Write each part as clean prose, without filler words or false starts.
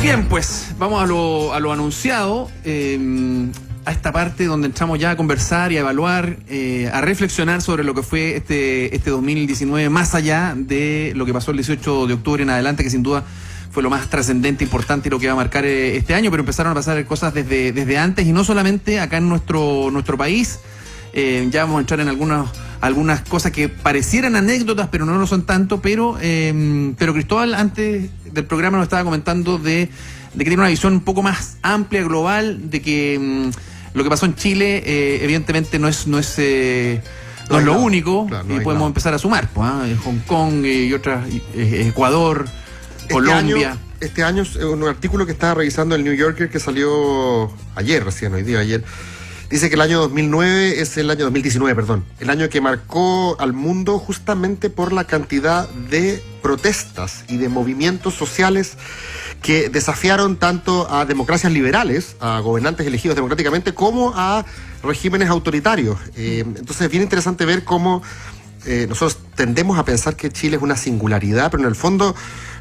Bien, pues vamos a lo anunciado, a esta parte donde entramos ya a conversar y a evaluar, a reflexionar sobre lo que fue este 2019, más allá de lo que pasó el 18 de octubre en adelante, que sin duda fue lo más trascendente, importante y lo que va a marcar este año, pero empezaron a pasar cosas desde antes, y no solamente acá en nuestro país. Ya vamos a entrar en algunas cosas que parecieran anécdotas, pero no lo son tanto, pero Cristóbal antes del programa nos estaba comentando de que tiene una visión un poco más amplia, global, de que lo que pasó en Chile evidentemente no es lo único, claro, y podemos empezar a sumar, pues, Hong Kong y otras, Ecuador, Colombia. Este año un artículo que estaba revisando el New Yorker que salió ayer, dice que el año 2019 es el año 2019, perdón, el año que marcó al mundo justamente por la cantidad de protestas y de movimientos sociales que desafiaron tanto a democracias liberales, a gobernantes elegidos democráticamente, como a regímenes autoritarios. Entonces es bien interesante ver cómo nosotros tendemos a pensar que Chile es una singularidad, pero en el fondo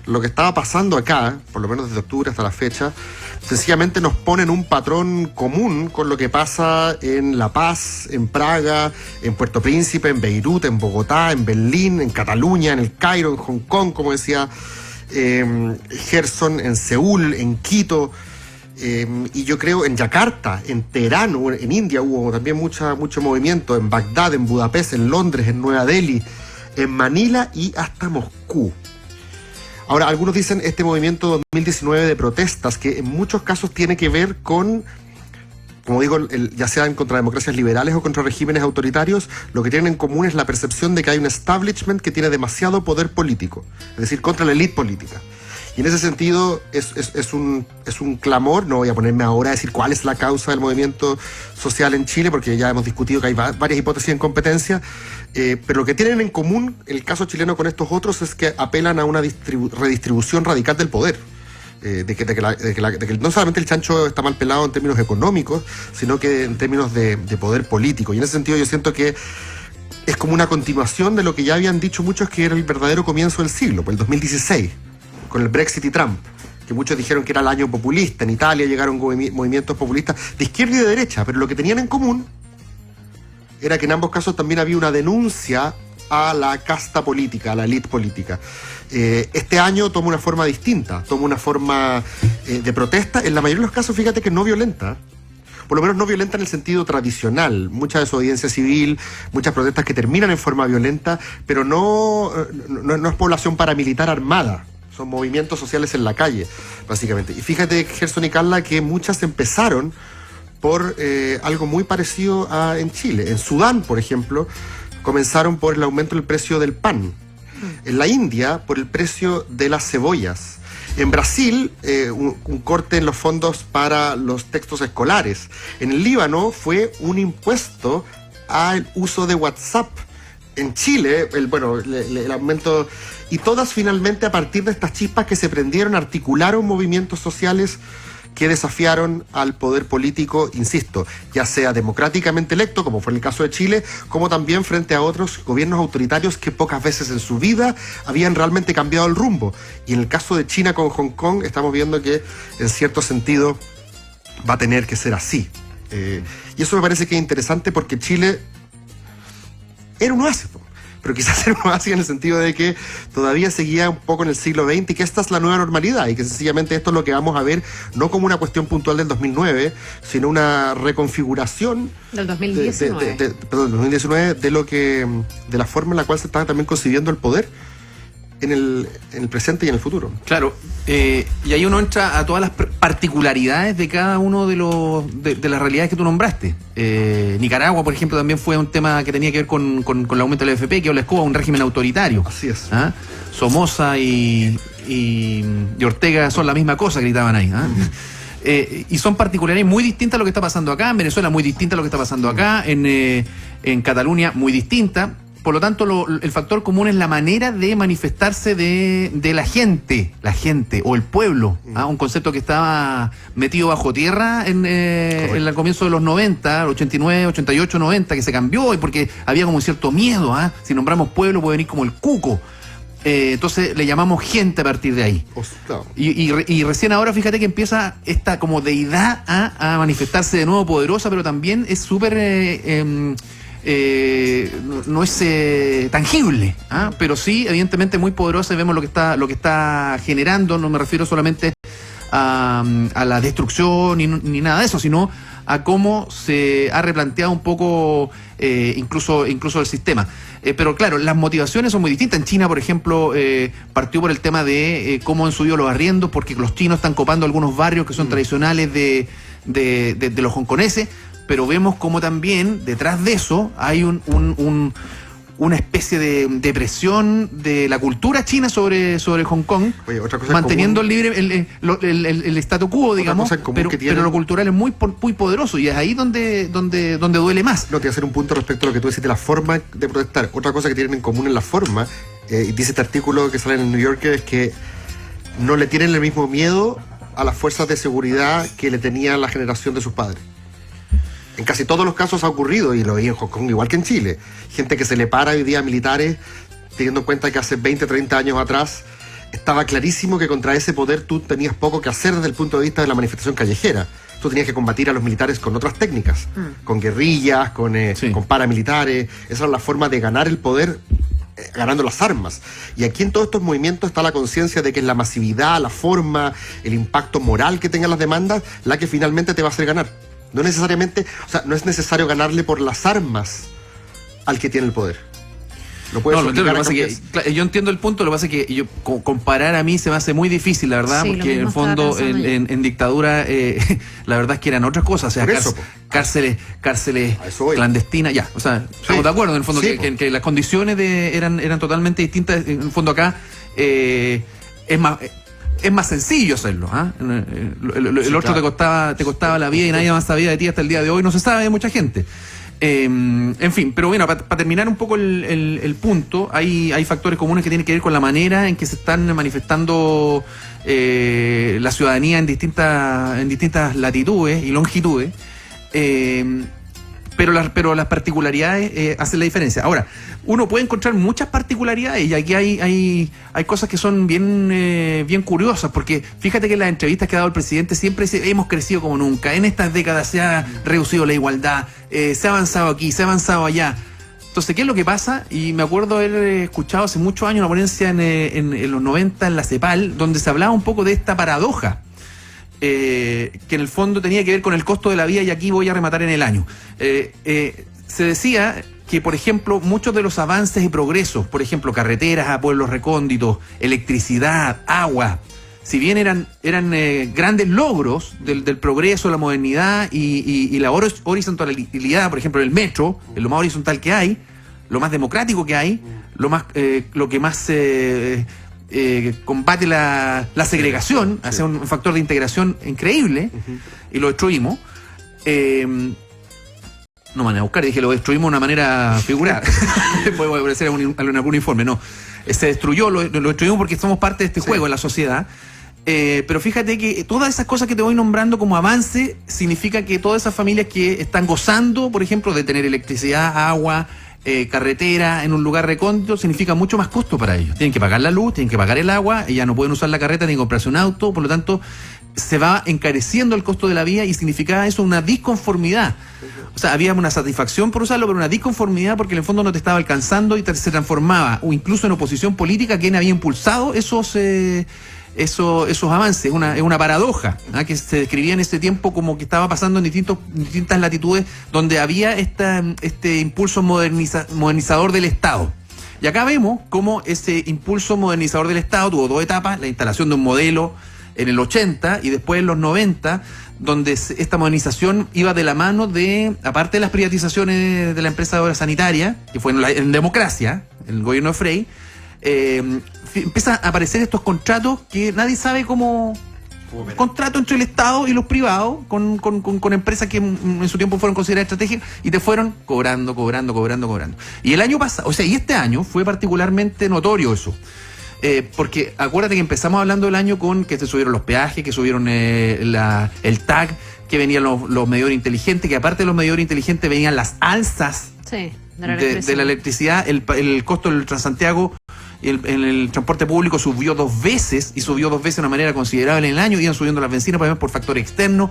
lo que estaba pasando acá, por lo menos desde octubre hasta la fecha, sencillamente nos pone en un patrón común con lo que pasa en La Paz, en Praga, en Puerto Príncipe, en Beirut, en Bogotá, en Berlín, en Cataluña, en el Cairo, en Hong Kong, como decía Gerson, en Seúl, en Quito, y yo creo en Yakarta, en Teherán, en India hubo también mucho movimiento, en Bagdad, en Budapest, en Londres, en Nueva Delhi, en Manila y hasta Moscú. Ahora, algunos dicen este movimiento 2019 de protestas, que en muchos casos tiene que ver con, como digo, ya sean contra democracias liberales o contra regímenes autoritarios, lo que tienen en común es la percepción de que hay un establishment que tiene demasiado poder político, es decir, contra la élite política. Y en ese sentido es un clamor. No voy a ponerme ahora a decir cuál es la causa del movimiento social en Chile, porque ya hemos discutido que hay varias hipótesis en competencia, pero lo que tienen en común el caso chileno con estos otros es que apelan a una redistribución radical del poder. De que no solamente el chancho está mal pelado en términos económicos, sino que en términos de poder político. Y en ese sentido yo siento que es como una continuación de lo que ya habían dicho muchos que era el verdadero comienzo del siglo, pues el 2016. Con el Brexit y Trump, que muchos dijeron que era el año populista. En Italia llegaron movimientos populistas de izquierda y de derecha, pero lo que tenían en común era que en ambos casos también había una denuncia a la casta política, a la élite política. Este año toma una forma distinta, toma una forma de protesta, en la mayoría de los casos, fíjate que no violenta, por lo menos no violenta en el sentido tradicional. Mucha desobediencia civil, muchas protestas que terminan en forma violenta, pero no es población paramilitar armada. Son movimientos sociales en la calle, básicamente. Y fíjate, Gerson y Carla, que muchas empezaron por algo muy parecido en Chile. En Sudán, por ejemplo, comenzaron por el aumento del precio del pan. En la India, por el precio de las cebollas. En Brasil, un corte en los fondos para los textos escolares. En el Líbano fue un impuesto al uso de WhatsApp. En Chile, el aumento, y todas finalmente a partir de estas chispas que se prendieron, articularon movimientos sociales que desafiaron al poder político, insisto, ya sea democráticamente electo, como fue el caso de Chile, como también frente a otros gobiernos autoritarios que pocas veces en su vida habían realmente cambiado el rumbo. Y en el caso de China con Hong Kong, estamos viendo que en cierto sentido va a tener que ser así. Y eso me parece que es interesante porque Chile era un oasis, pero quizás era un oasis en el sentido de que todavía seguía un poco en el siglo XX y que esta es la nueva normalidad y que sencillamente esto es lo que vamos a ver no como una cuestión puntual del 2009, sino una reconfiguración del 2019, de la forma en la cual se está también concibiendo el poder en el presente y en el futuro. Claro, y ahí uno entra a todas las particularidades de cada uno de las realidades que tú nombraste. Nicaragua, por ejemplo, también fue un tema que tenía que ver con el aumento del AFP, que la escoba, un régimen autoritario. Así es. Somoza y Ortega son la misma cosa, gritaban ahí. Y son particularidades muy distintas a lo que está pasando acá. En Venezuela, muy distinta a lo que está pasando acá. En Cataluña, muy distinta. Por lo tanto, el factor común es la manera de manifestarse de la gente o el pueblo. Un concepto que estaba metido bajo tierra en el comienzo de los 90, 89, 88, 90, que se cambió y porque había como un cierto miedo. Si nombramos pueblo puede venir como el cuco. Entonces le llamamos gente a partir de ahí. Claro. Y recién ahora fíjate que empieza esta como deidad a manifestarse de nuevo poderosa, pero también es súper... no es tangible, pero sí evidentemente muy poderosa, y vemos lo que está generando. No me refiero solamente a la destrucción ni nada de eso, sino a cómo se ha replanteado un poco incluso el sistema. Pero claro, las motivaciones son muy distintas. En China, por ejemplo, partió por el tema de cómo han subido los arriendos, porque los chinos están copando algunos barrios que son tradicionales de los hongkoneses, pero vemos como también detrás de eso hay una especie de presión de la cultura china sobre Hong Kong. Oye, otra cosa manteniendo el libre el statu quo, digamos, pero lo cultural es muy poderoso, y es ahí donde duele más. No, te voy a hacer un punto respecto a lo que tú decís de la forma de protestar. Otra cosa que tienen en común en la forma, dice este artículo que sale en el New Yorker, es que no le tienen el mismo miedo a las fuerzas de seguridad que le tenía la generación de sus padres. En casi todos los casos ha ocurrido, y lo vi en Hong Kong igual que en Chile. Gente que se le para hoy día a militares, teniendo en cuenta que hace 20, 30 años atrás estaba clarísimo que contra ese poder tú tenías poco que hacer desde el punto de vista de la manifestación callejera. Tú tenías que combatir a los militares con otras técnicas, con guerrillas, con paramilitares. Esa era la forma de ganar el poder, ganando las armas. Y aquí en todos estos movimientos está la conciencia de que es la masividad, la forma, el impacto moral que tengan las demandas, la que finalmente te va a hacer ganar. No necesariamente, no es necesario ganarle por las armas al que tiene el poder. Lo puedes obligar a cambiar. Yo entiendo el punto, lo que pasa es que comparar a mí se me hace muy difícil, la verdad, porque en el fondo en dictadura la verdad es que eran otras cosas, o sea, cárceles clandestinas, ya, o sea, estamos de acuerdo en el fondo que las condiciones eran totalmente distintas. En el fondo acá es más sencillo hacerlo. El otro claro. te costaba la vida, y nadie más sabía de ti hasta el día de hoy. No se sabe de mucha gente. En fin, pero bueno, para terminar un poco el punto, hay factores comunes que tienen que ver con la manera en que se están manifestando la ciudadanía en distintas latitudes y longitudes. Pero las particularidades hacen la diferencia. Ahora, uno puede encontrar muchas particularidades, y aquí hay cosas que son bien curiosas, porque fíjate que en las entrevistas que ha dado el presidente siempre dice: hemos crecido como nunca, en estas décadas se ha reducido la igualdad, se ha avanzado aquí, se ha avanzado allá. Entonces, ¿qué es lo que pasa? Y me acuerdo haber escuchado hace muchos años una ponencia en los 90 en la CEPAL, donde se hablaba un poco de esta paradoja, que en el fondo tenía que ver con el costo de la vida, y aquí voy a rematar en el año. Se decía que, por ejemplo, muchos de los avances y progresos, por ejemplo, carreteras a pueblos recónditos, electricidad, agua, si bien eran grandes logros del progreso, la modernidad y la horizontalidad, por ejemplo, el metro, es lo más horizontal que hay, lo más democrático que hay, lo que más combate la segregación, hace un factor de integración increíble, y lo destruimos. No me van a buscar, dije lo destruimos de una manera figurada. Puede parecer en algún informe, no. Se destruyó, lo destruimos porque somos parte de este juego en la sociedad. Pero fíjate que todas esas cosas que te voy nombrando como avance significa que todas esas familias que están gozando, por ejemplo, de tener electricidad, agua, carretera en un lugar recóndito, significa mucho más costo para ellos. Tienen que pagar la luz, tienen que pagar el agua, y ya no pueden usar la carreta ni comprarse un auto. Por lo tanto, se va encareciendo el costo de la vida, y significaba eso una disconformidad. O sea, había una satisfacción por usarlo, pero una disconformidad porque en el fondo no te estaba alcanzando, y se transformaba, o incluso en oposición política, quien había impulsado esos avances. Es una paradoja, que se describía en ese tiempo como que estaba pasando en distintas latitudes, donde había este impulso modernizador del Estado. Y acá vemos cómo ese impulso modernizador del Estado tuvo dos etapas: la instalación de un modelo en el 80 y después en los 90, donde esta modernización iba de la mano de, aparte de las privatizaciones de la empresa de obra sanitaria, que fue en democracia, el gobierno de Frey, empiezan a aparecer estos contratos que nadie sabe cómo... Contrato entre el Estado y los privados con empresas que en su tiempo fueron consideradas estratégicas, y te fueron cobrando. Y el año pasado, y este año fue particularmente notorio eso. Porque acuérdate que empezamos hablando del año con que se subieron los peajes, que subieron el TAC, que venían los medidores inteligentes, que aparte de los medidores inteligentes venían las alzas de la electricidad, el costo del Transantiago y en el transporte público subió 2 veces, y subió 2 veces de una manera considerable en el año, iban subiendo las bencinas por factor externo,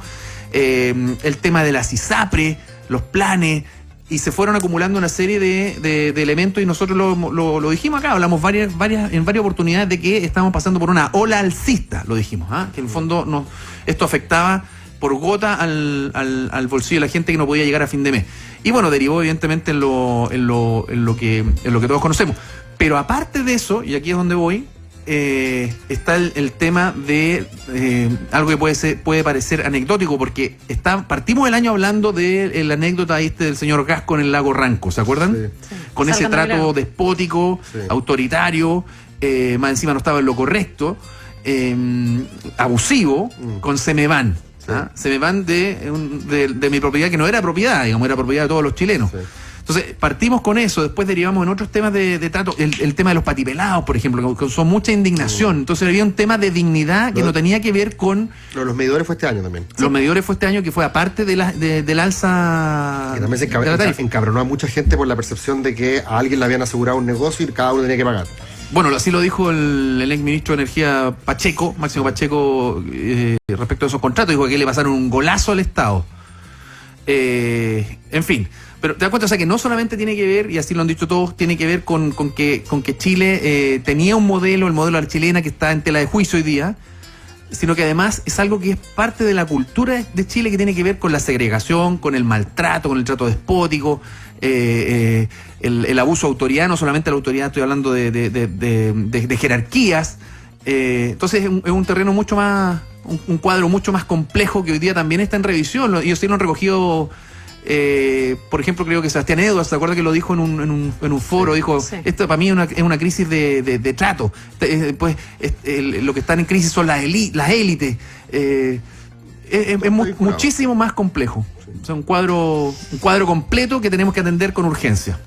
el tema de las ISAPRE, los planes, y se fueron acumulando una serie de elementos, y nosotros lo dijimos acá, hablamos en varias oportunidades de que estamos pasando por una ola alcista, lo dijimos, que en el fondo esto afectaba por gota al bolsillo de la gente que no podía llegar a fin de mes. Y bueno, derivó evidentemente en lo que todos conocemos. Pero aparte de eso, y aquí es donde voy, está el tema de algo que puede parecer anecdótico, porque partimos el año hablando de la anécdota del señor Gasco en el lago Ranco, ¿se acuerdan? Sí. Con ese trato despótico, autoritario, más encima no estaba en lo correcto, abusivo, con Cemeban. Sí. Se me van de mi propiedad, que no era propiedad, digamos, era propiedad de todos los chilenos. Sí. Entonces, partimos con eso, después derivamos en otros temas de trato, el tema de los patipelados, por ejemplo, que son mucha indignación. Entonces había un tema de dignidad que no tenía que ver con... Los medidores fue este año también. Los medidores fue este año, que fue aparte del alza... Que también se encabronó a mucha gente por la percepción de que a alguien le habían asegurado un negocio y cada uno tenía que pagar. Bueno, así lo dijo el exministro de Energía Pacheco, Máximo Pacheco, respecto a esos contratos. Dijo que le pasaron un golazo al Estado. En fin, pero te das cuenta, o sea, que no solamente tiene que ver, y así lo han dicho todos, tiene que ver con que Chile tenía un modelo, el modelo de la chilena, que está en tela de juicio hoy día, sino que además es algo que es parte de la cultura de Chile, que tiene que ver con la segregación, con el maltrato, con el trato despótico, el abuso autorial, no solamente la autoridad, estoy hablando de jerarquías. Entonces es un terreno mucho más, un cuadro mucho más complejo, que hoy día también está en revisión. Ellos sí lo han recogido, por ejemplo, creo que Sebastián Edwards, ¿se acuerda que lo dijo en un foro? Dijo, sí, esto para mí es una crisis de trato. Pues lo que están en crisis son las élites. Es muchísimo más complejo. O sea, un cuadro completo que tenemos que atender con urgencia.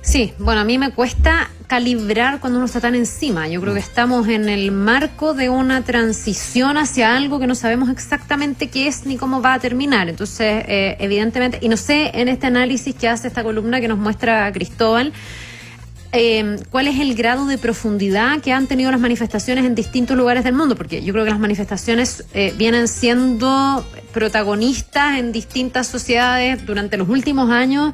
Sí, bueno, a mí me cuesta calibrar cuando uno está tan encima. Yo creo que estamos en el marco de una transición hacia algo que no sabemos exactamente qué es ni cómo va a terminar. Entonces, evidentemente, y no sé, en este análisis que hace esta columna que nos muestra Cristóbal, cuál es el grado de profundidad que han tenido las manifestaciones en distintos lugares del mundo, porque yo creo que las manifestaciones vienen siendo protagonistas en distintas sociedades durante los últimos años,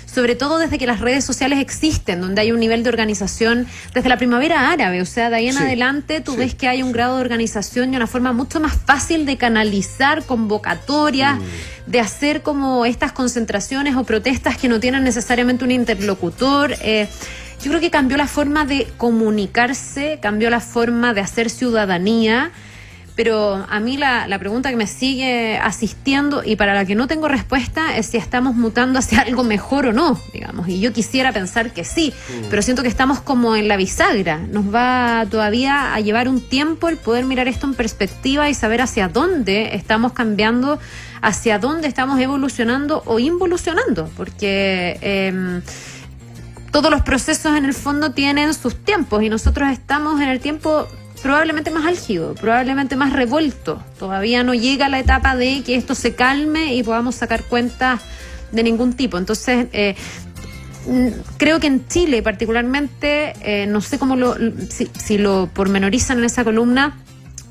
sobre todo desde que las redes sociales existen, donde hay un nivel de organización desde la primavera árabe. O sea, de ahí en adelante tú ves que hay un grado de organización y una forma mucho más fácil de canalizar convocatorias, de hacer como estas concentraciones o protestas que no tienen necesariamente un interlocutor. Yo creo que cambió la forma de comunicarse, cambió la forma de hacer ciudadanía. Pero a mí la pregunta que me sigue asistiendo y para la que no tengo respuesta es si estamos mutando hacia algo mejor o no, digamos. Y yo quisiera pensar que sí, pero siento que estamos como en la bisagra. Nos va todavía a llevar un tiempo el poder mirar esto en perspectiva y saber hacia dónde estamos cambiando, hacia dónde estamos evolucionando o involucionando, porque todos los procesos en el fondo tienen sus tiempos y nosotros estamos en el tiempo probablemente más álgido, probablemente más revuelto. Todavía no llega la etapa de que esto se calme y podamos sacar cuentas de ningún tipo. Entonces, creo que en Chile particularmente, no sé cómo si lo pormenorizan en esa columna,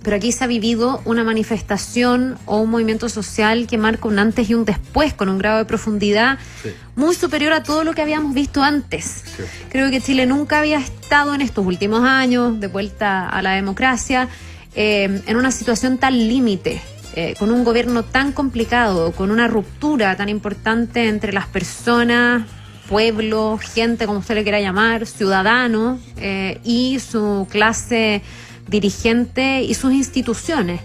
pero aquí se ha vivido una manifestación o un movimiento social que marca un antes y un después, con un grado de profundidad muy superior a todo lo que habíamos visto antes. Sí. Creo que Chile nunca había estado en estos últimos años, de vuelta a la democracia, en una situación tan límite, con un gobierno tan complicado, con una ruptura tan importante entre las personas, pueblo, gente, como usted le quiera llamar, ciudadano, y su clase dirigente y sus instituciones.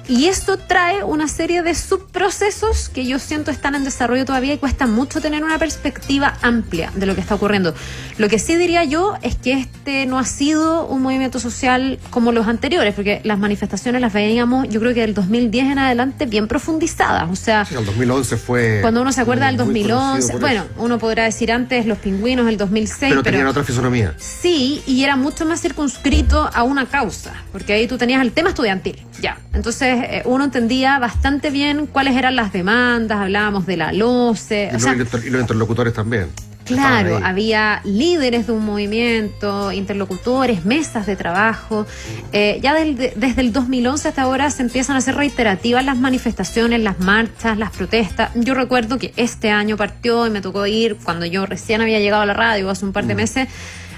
Y esto trae una serie de subprocesos que yo siento están en desarrollo todavía y cuesta mucho tener una perspectiva amplia de lo que está ocurriendo. Lo que sí diría yo es que este no ha sido un movimiento social como los anteriores, porque las manifestaciones las veíamos, yo creo que del 2010 en adelante, bien profundizadas. O sea, sí, el 2011 fue... Cuando uno se acuerda del 2011, bueno, uno podrá decir antes los pingüinos, el 2006, pero tenían otra fisonomía. Sí, y era mucho más circunscrito a una causa, porque ahí tú tenías el tema estudiantil. Ya, entonces uno entendía bastante bien cuáles eran las demandas, hablábamos de la LOCE. Y los interlocutores también. Claro, estaban ahí. había líderes de un movimiento, interlocutores, mesas de trabajo. Ya desde el 2011 hasta ahora se empiezan a hacer reiterativas las manifestaciones, las marchas, las protestas. Yo recuerdo que este año partió y me tocó ir, cuando yo recién había llegado a la radio hace un par de meses,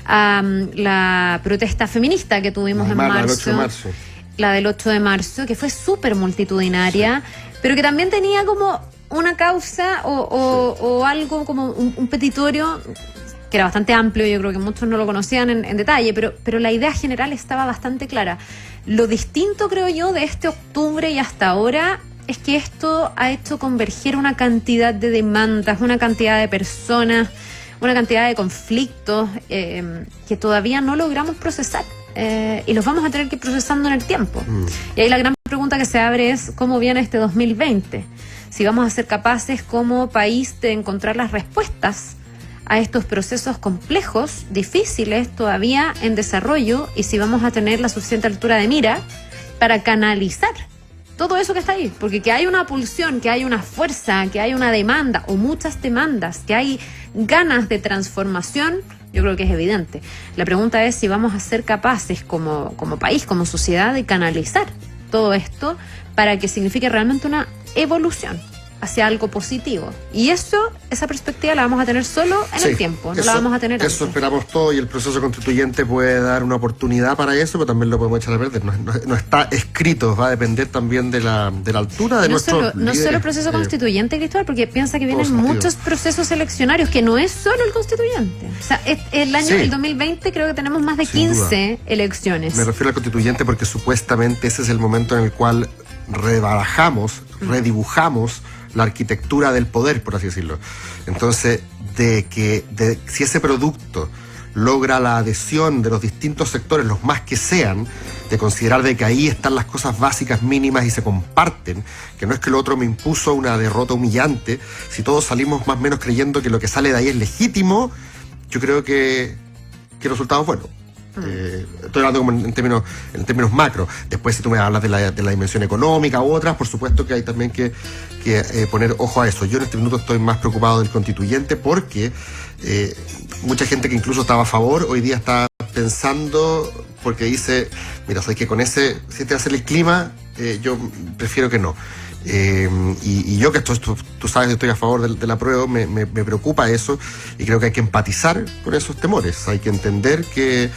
a la protesta feminista que tuvimos en La del 8 marzo. de marzo. La del 8 de marzo, que fue súper multitudinaria, pero que también tenía como una causa o algo como un petitorio que era bastante amplio. Yo creo que muchos no lo conocían en detalle, pero la idea general estaba bastante clara. Lo distinto, creo yo, de este octubre y hasta ahora es que esto ha hecho converger una cantidad de demandas, una cantidad de personas, una cantidad de conflictos que todavía no logramos procesar. Y los vamos a tener que ir procesando en el tiempo. Y ahí la gran pregunta que se abre es cómo viene este 2020. Si vamos a ser capaces como país de encontrar las respuestas a estos procesos complejos, difíciles, todavía en desarrollo, y si vamos a tener la suficiente altura de mira para canalizar todo eso que está ahí. Porque que hay una pulsión, que hay una fuerza, que hay una demanda o muchas demandas, que hay ganas de transformación, yo creo que es evidente. La pregunta es si vamos a ser capaces como país, como sociedad, de canalizar todo esto para que signifique realmente una evolución hacia algo positivo. Y esa perspectiva la vamos a tener solo en el tiempo, no la vamos a tener Eso antes. esperamos todo, y el proceso constituyente puede dar una oportunidad para eso, pero también lo podemos echar a perder. No está escrito, va a depender también de la altura de nuestros No solo el proceso constituyente, Cristóbal, porque piensa que vienen todos sentidos. muchos procesos eleccionarios, que no es solo el constituyente. O sea, el 2020 creo que tenemos más de Sin 15 elecciones. Me refiero al constituyente porque supuestamente ese es el momento en el cual rebarajamos, redibujamos la arquitectura del poder, por así decirlo. Entonces, si ese producto logra la adhesión de los distintos sectores, los más que sean, de considerar de que ahí están las cosas básicas mínimas y se comparten, que no es que el otro me impuso una derrota humillante, si todos salimos más o menos creyendo que lo que sale de ahí es legítimo, yo creo que el resultado es bueno. Estoy hablando como en términos macro. Después, si tú me hablas de la dimensión económica u otras, por supuesto que hay también que poner ojo a eso. Yo en este minuto estoy más preocupado del constituyente porque mucha gente que incluso estaba a favor hoy día está pensando, porque dice, mira, sabes que con si este va a ser el clima, yo prefiero que no. Y yo que tú sabes que estoy a favor del apruebo, me preocupa eso, y creo que hay que empatizar con esos temores. Hay que entender que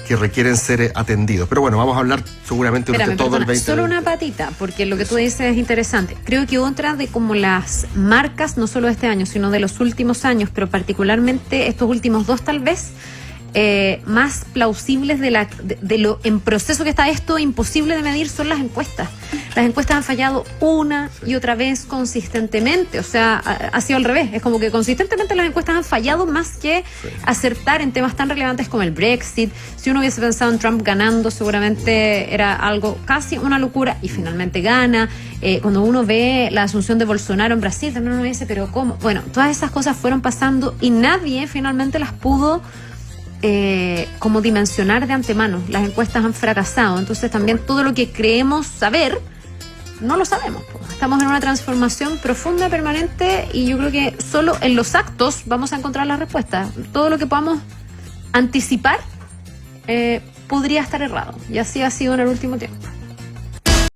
requieren ser atendidos. Pero bueno, vamos a hablar seguramente durante todo el 2020. Solo una patita, porque lo que tú dices es interesante. Creo que otra de como las marcas, no solo de este año, sino de los últimos años, pero particularmente estos últimos 2 tal vez, más plausibles de lo en proceso que está esto, imposible de medir, son las encuestas. Las encuestas han fallado una y otra vez consistentemente. O sea, ha sido al revés. Es como que consistentemente las encuestas han fallado más que acertar en temas tan relevantes como el Brexit. Si uno hubiese pensado en Trump ganando, seguramente era algo casi una locura, y finalmente gana. Cuando uno ve la asunción de Bolsonaro en Brasil, también uno dice, pero ¿cómo? Bueno, todas esas cosas fueron pasando y nadie finalmente las pudo como dimensionar de antemano. Las encuestas han fracasado, entonces también todo lo que creemos saber no lo sabemos. Estamos en una transformación profunda, permanente, y yo creo que solo en los actos vamos a encontrar las respuestas. Todo lo que podamos anticipar podría estar errado, y así ha sido en el último tiempo.